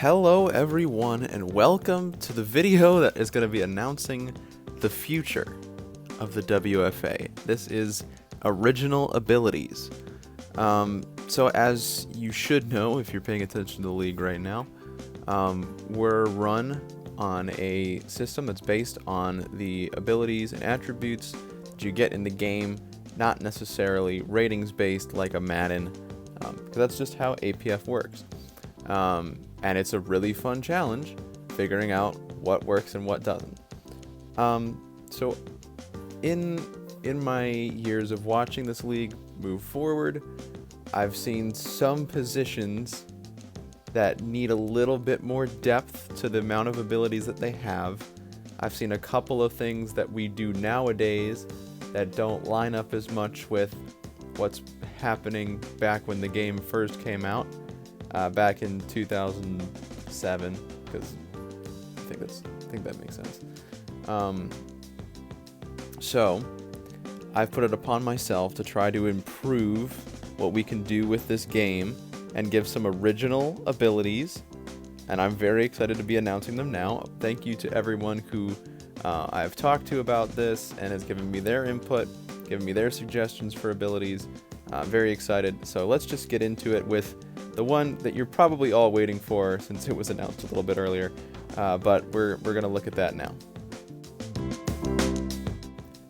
Hello everyone, and welcome to the video that is going to be announcing the future of the WFA. This is Original Abilities. So as you should know if you're paying attention to the league right now, we're run on a system that's based on the abilities and attributes that you get in the game, not necessarily ratings based like a Madden, because that's just how APF works. And it's a really fun challenge figuring out what works and what doesn't. So in my years of watching this league move forward, I've seen some positions that need a little bit more depth to the amount of abilities that they have. I've seen a couple of things that we do nowadays that don't line up as much with what's happening back when the game first came out. Back in 2007, because I think that makes sense. So I've put it upon myself to try to improve what we can do with this game and give some original abilities, and I'm very excited to be announcing them now. Thank you to everyone who I've talked to about this and has given me their input, given me their suggestions for abilities. I'm very excited, so let's just get into it with the one that you're probably all waiting for since it was announced a little bit earlier, but we're going to look at that now.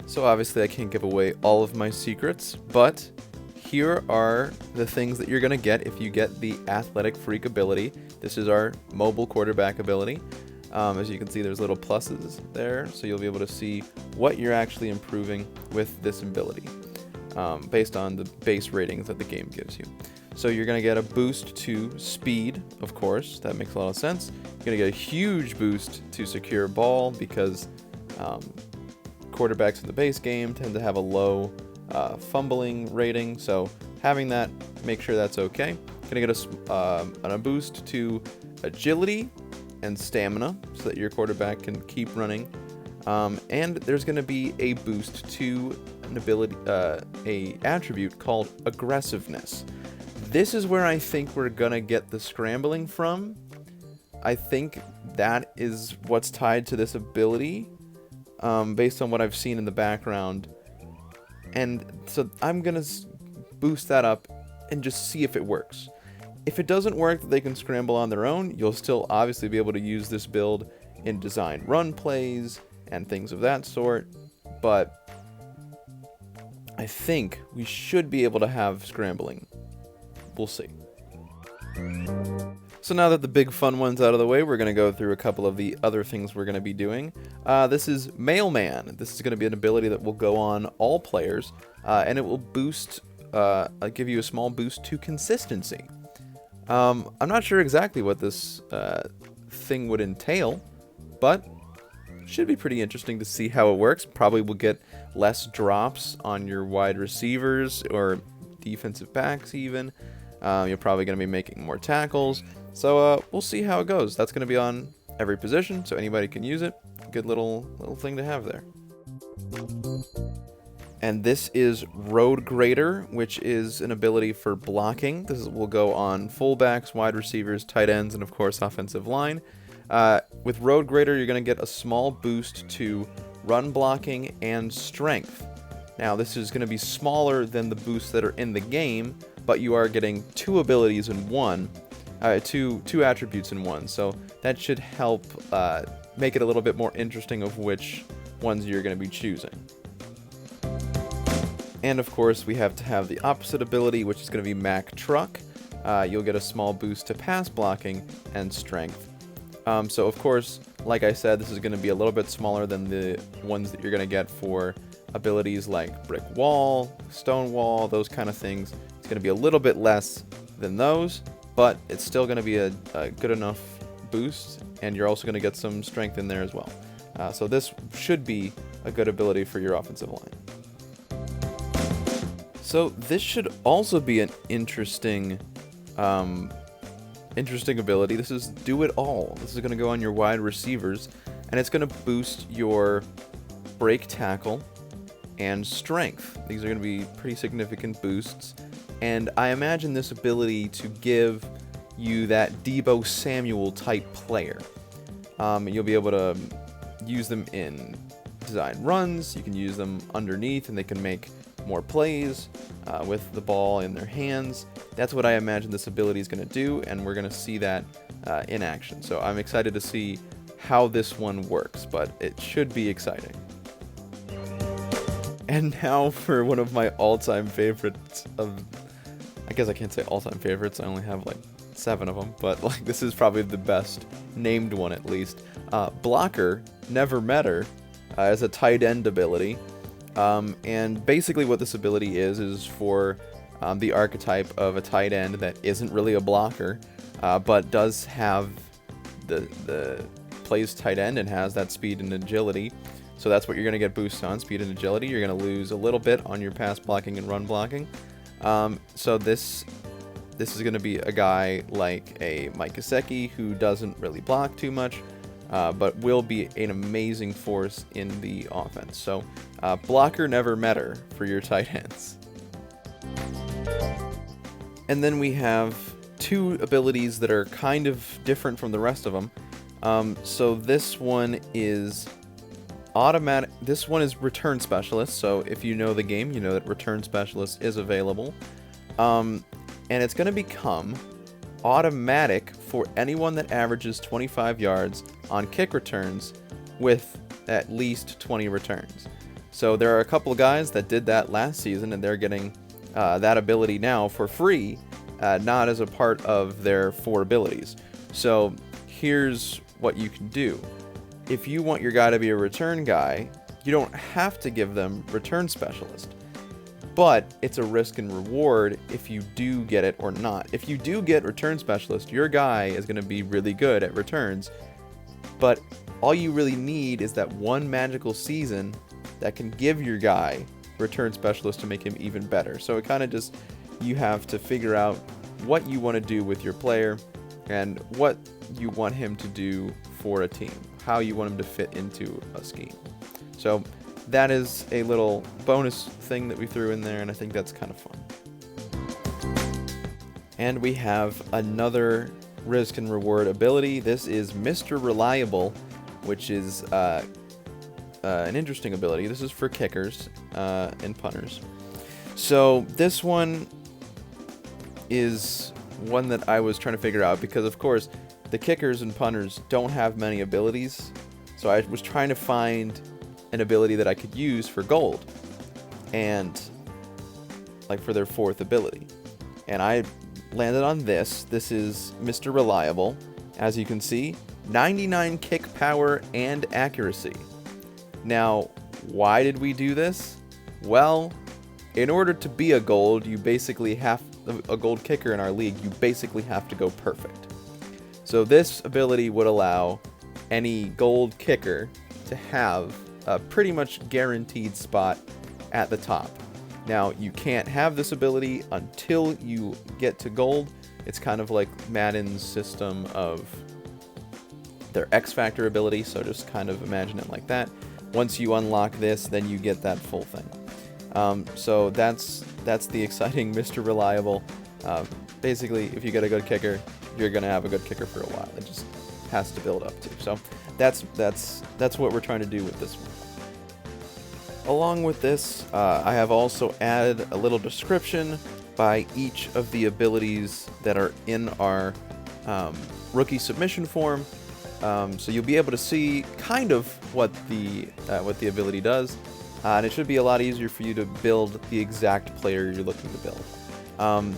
So obviously I can't give away all of my secrets, but here are the things that you're going to get if you get the Athletic Freak ability. This is our mobile quarterback ability. As you can see, there's little pluses there, so you'll be able to see what you're actually improving with this ability based on the base ratings that the game gives you. So you're going to get a boost to speed, of course. That makes a lot of sense. You're going to get a huge boost to secure ball because quarterbacks in the base game tend to have a low fumbling rating. So having that, make sure that's okay. You're going to get a boost to agility and stamina so that your quarterback can keep running. And there's going to be a boost to an ability, a attribute called aggressiveness. This is where I think we're gonna get the scrambling from. I think that is what's tied to this ability, based on what I've seen in the background. And so I'm gonna boost that up and just see if it works. If it doesn't work, they can scramble on their own. You'll still obviously be able to use this build in design run plays and things of that sort, but I think we should be able to have scrambling. We'll see. So now that the big fun one's out of the way, we're going to go through a couple of the other things we're going to be doing. This is Mailman. This is going to be an ability that will go on all players, and it will boost, give you a small boost to consistency. I'm not sure exactly what this thing would entail, but should be pretty interesting to see how it works. Probably will get less drops on your wide receivers or defensive backs even. You're probably going to be making more tackles. So we'll see how it goes. That's going to be on every position, so anybody can use it. Good little thing to have there. And this is Road Grader, which is an ability for blocking. This will go on fullbacks, wide receivers, tight ends, and of course offensive line. With Road Grader, you're going to get a small boost to run blocking and strength. Now, this is going to be smaller than the boosts that are in the game, but you are getting two abilities in one, two attributes in one. So that should help make it a little bit more interesting of which ones you're going to be choosing. And of course, we have to have the opposite ability, which is going to be Mac Truck. You'll get a small boost to pass blocking and strength. So of course, like I said, this is going to be a little bit smaller than the ones that you're going to get for abilities like Brick Wall, Stone Wall, those kind of things. It's going to be a little bit less than those, but it's still going to be a good enough boost, and you're also going to get some strength in there as well. So this should be a good ability for your offensive line. So this should also be an interesting ability. This is Do It All. This is going to go on your wide receivers, and it's going to boost your break tackle and strength. These are going to be pretty significant boosts, and I imagine this ability to give you that Debo Samuel type player. You'll be able to use them in design runs. You can use them underneath, and they can make more plays with the ball in their hands. That's what I imagine this ability is going to do, and we're going to see that in action. So I'm excited to see how this one works, but it should be exciting. And now for one of my all-time favorites I guess I can't say all-time favorites, I only have like 7 of them, but like this is probably the best named one at least. Blocker Never Met Her as a tight end ability. And basically what this ability is for the archetype of a tight end that isn't really a blocker, but does have the plays tight end and has that speed and agility. So that's what you're going to get boosts on, speed and agility. You're going to lose a little bit on your pass blocking and run blocking. So this is going to be a guy like a Mike Gesicki who doesn't really block too much, but will be an amazing force in the offense. So Blocker Never Met Her for your tight ends. And then we have 2 abilities that are kind of different from the rest of them. So this one is automatic. This one is Return Specialist. So if you know the game, you know that Return Specialist is available. And it's going to become automatic for anyone that averages 25 yards on kick returns with at least 20 returns. So there are a couple of guys that did that last season, and they're getting that ability now for free, not as a part of their 4 abilities. So here's what you can do. If you want your guy to be a return guy, you don't have to give them Return Specialist. But it's a risk and reward if you do get it or not. If you do get Return Specialist, your guy is going to be really good at returns. But all you really need is that one magical season that can give your guy Return Specialist to make him even better. So it kind of just, you have to figure out what you want to do with your player and what you want him to do for a team, how you want him to fit into a scheme. So that is a little bonus thing that we threw in there, and I think that's kind of fun. And we have another risk and reward ability. This is Mr. Reliable, which is an interesting ability. This is for kickers and punters. So this one is one that I was trying to figure out because, of course, the kickers and punters don't have many abilities. So I was trying to find an ability that I could use for gold and like for their 4th ability. And I landed on this. This is Mr. Reliable. As you can see, 99 kick power and accuracy. Now, why did we do this? Well, in order to be a gold, you basically have a gold kicker in our league. You basically have to go perfect. So this ability would allow any gold kicker to have a pretty much guaranteed spot at the top. Now, you can't have this ability until you get to gold. It's kind of like Madden's system of their X Factor ability, so just kind of imagine it like that. Once you unlock this, then you get that full thing. So that's the exciting Mr. Reliable. Basically, if you get a good kicker, you're going to have a good kicker for a while. It just has to build up to. So that's what we're trying to do with this one. Along with this, I have also added a little description by each of the abilities that are in our rookie submission form. So you'll be able to see kind of what the ability does, and it should be a lot easier for you to build the exact player you're looking to build.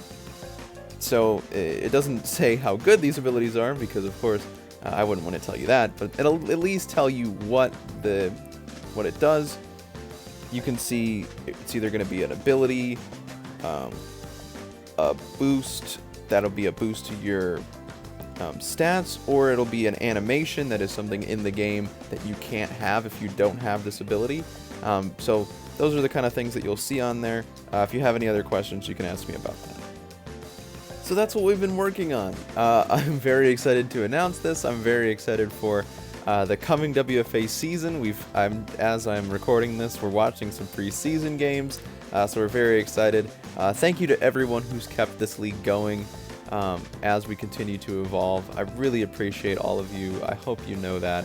So it doesn't say how good these abilities are because, of course, I wouldn't want to tell you that, but it'll at least tell you what it does. You can see it's either going to be an ability, a boost, that'll be a boost to your stats, or it'll be an animation that is something in the game that you can't have if you don't have this ability. So those are the kind of things that you'll see on there. If you have any other questions, you can ask me about that. So that's what we've been working on. I'm very excited to announce this. I'm very excited for the coming WFA season. As I'm recording this, we're watching some preseason games, so we're very excited. Thank you to everyone who's kept this league going. as we continue to evolve. I really appreciate all of you. I hope you know that,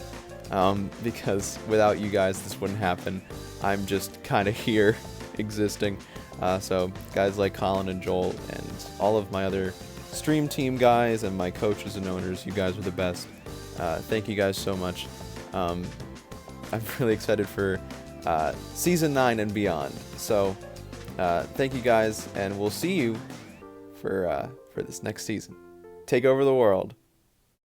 because without you guys, this wouldn't happen. I'm just kind of here existing. So guys like Colin and Joel and all of my other stream team guys and my coaches and owners, you guys are the best. Thank you guys so much. I'm really excited for season 9 and beyond. So thank you guys, and we'll see you for this next season. Take over the world.